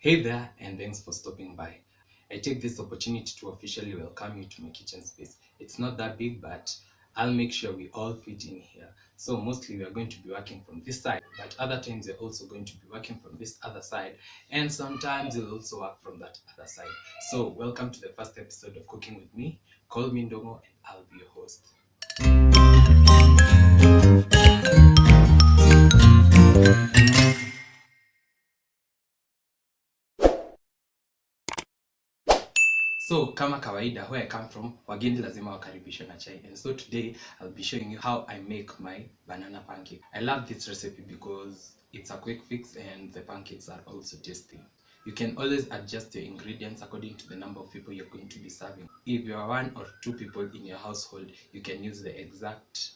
Hey there, and thanks for stopping by. I take this opportunity to officially welcome you to my kitchen space. It's not that big, but I'll make sure we all fit in here. So mostly we are going to be working from this side, but other times we're also going to be working from this other side, and sometimes we'll also work from that other side. So welcome to the first episode of Cooking with Me. Call me Ndomo and I'll be your host. So kama kawaida, where I come from, wageni lazima wakaribishwe na chai. And so today I'll be showing you how I make my banana pancake. I love this recipe because it's a quick fix and the pancakes are also tasty. You can always adjust your ingredients according to the number of people you're going to be serving. If you are 1 or 2 people in your household, you can use the exact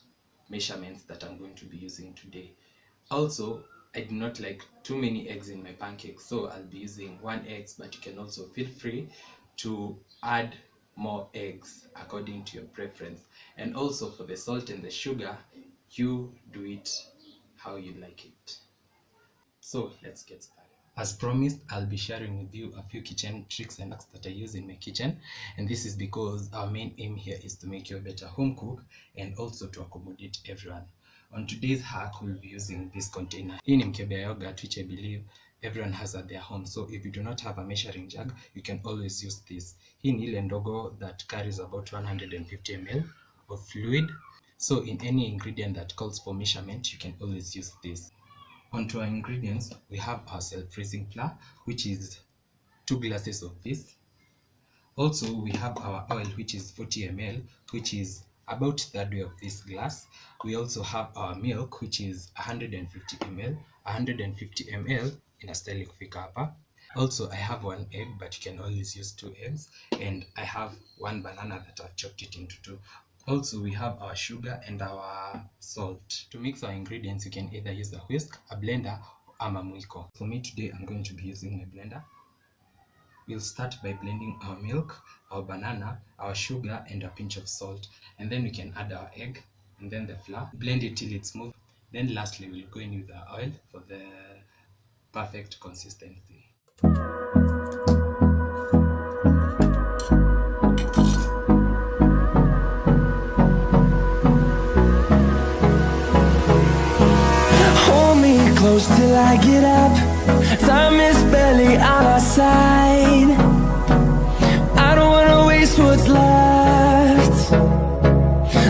measurements that I'm going to be using today. Also, I do not like too many eggs in my pancakes, so I'll be using 1 egg, but you can also feel free to add more eggs according to your preference. And also for the salt and the sugar, you do it how you like it. So let's get started. As promised, I'll be sharing with you a few kitchen tricks and hacks that I use in my kitchen, and this is because our main aim here is to make you a better home cook and also to accommodate everyone. On today's hack, we'll be using this container. Hii ni mkebe ya yogurt, which I believe everyone has at their home. So if you do not have a measuring jug, you can always use this. Hii ni ile ndogo that carries about 150 ml of fluid. So in any ingredient that calls for measurement, you can always use this. Onto our ingredients, we have our self-freezing flour, which is 2 glasses of this. Also, we have our oil, which is 40 ml, which is about 1/3 of this glass. We also have our milk, which is 150 ml, 150 ml in a stylic hapa. Also, I have 1 egg, but you can always use 2 eggs, and I have 1 banana that I've chopped it into 2. Also, we have our sugar and our salt. To mix our ingredients, you can either use a whisk, a blender, or a mwiko. For me today, I'm going to be using my blender. We'll start by blending our milk, our banana, our sugar, and a pinch of salt. And then we can add our egg and then the flour. Blend it till it's smooth. Then lastly, we'll go in with our oil for the perfect consistency. Close till I get up. Time is barely on our side. I don't wanna waste what's left.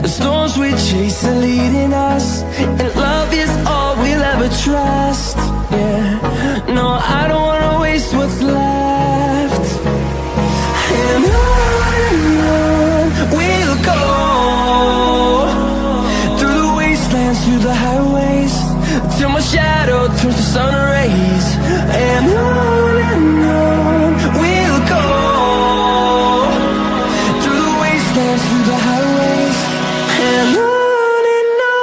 The storms we chase are leading us, and love is all we'll ever trust. Yeah, no, I don't wanna waste what's left. And on we'll go, through the wastelands, through the highways, till my shadow turns to sun rays. And on we'll go, through the wastelands, through the highways, and on we'll go.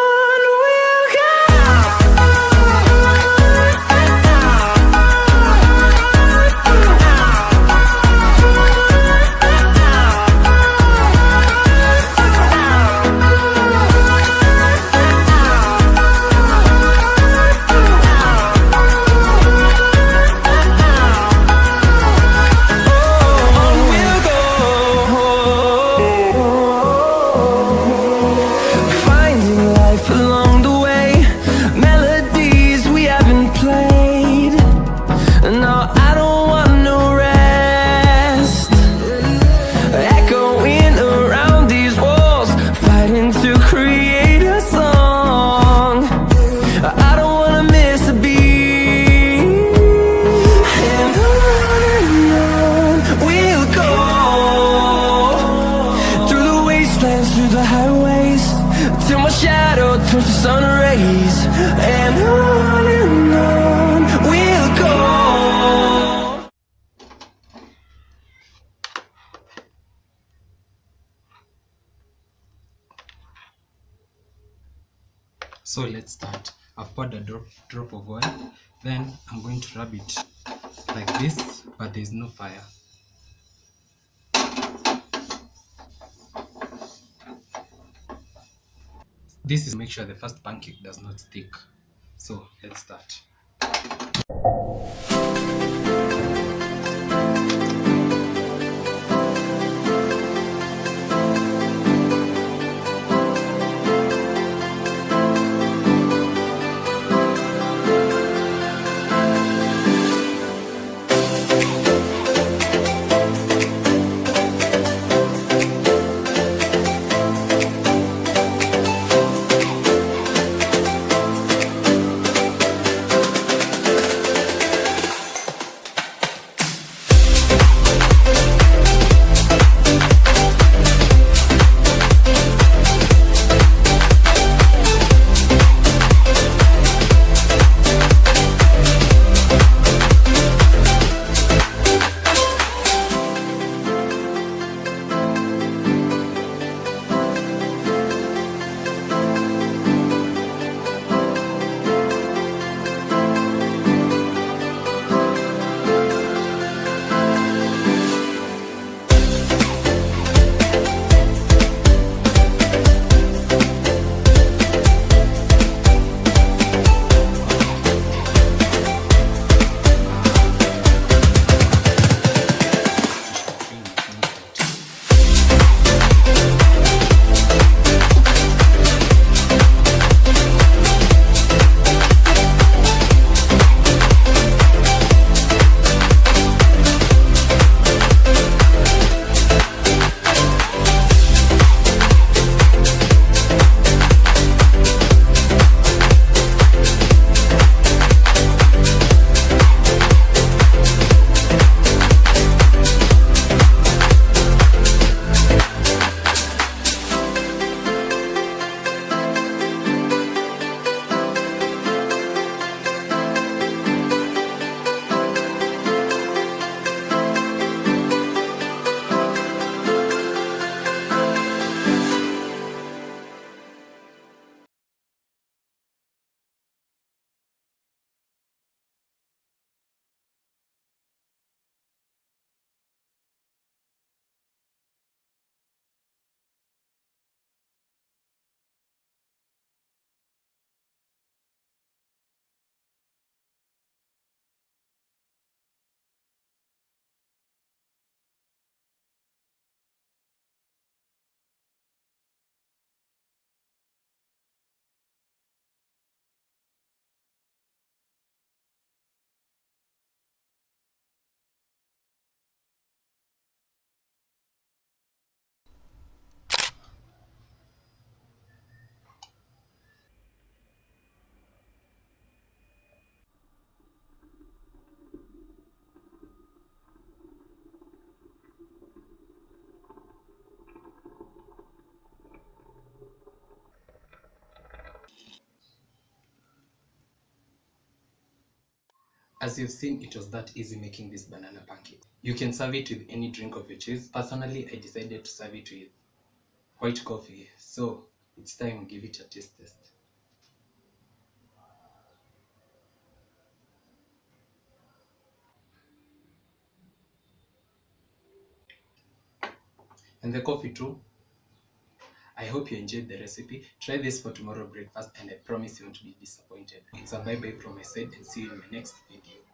Through the highways, till my shadow turns to sun rays. And on we'll go. So let's start. I've poured a drop of oil. Then I'm going to rub it like this, but there's no fire. This is to make sure the first pancake does not stick. So let's start. As you've seen, it was that easy making this banana pancake. You can serve it with any drink of your choice. Personally, I decided to serve it with white coffee. So it's time we give it a taste test. And the coffee too. I hope you enjoyed the recipe. Try this for tomorrow breakfast and I promise you won't be disappointed. It's a bye bye from my side and see you in my next video.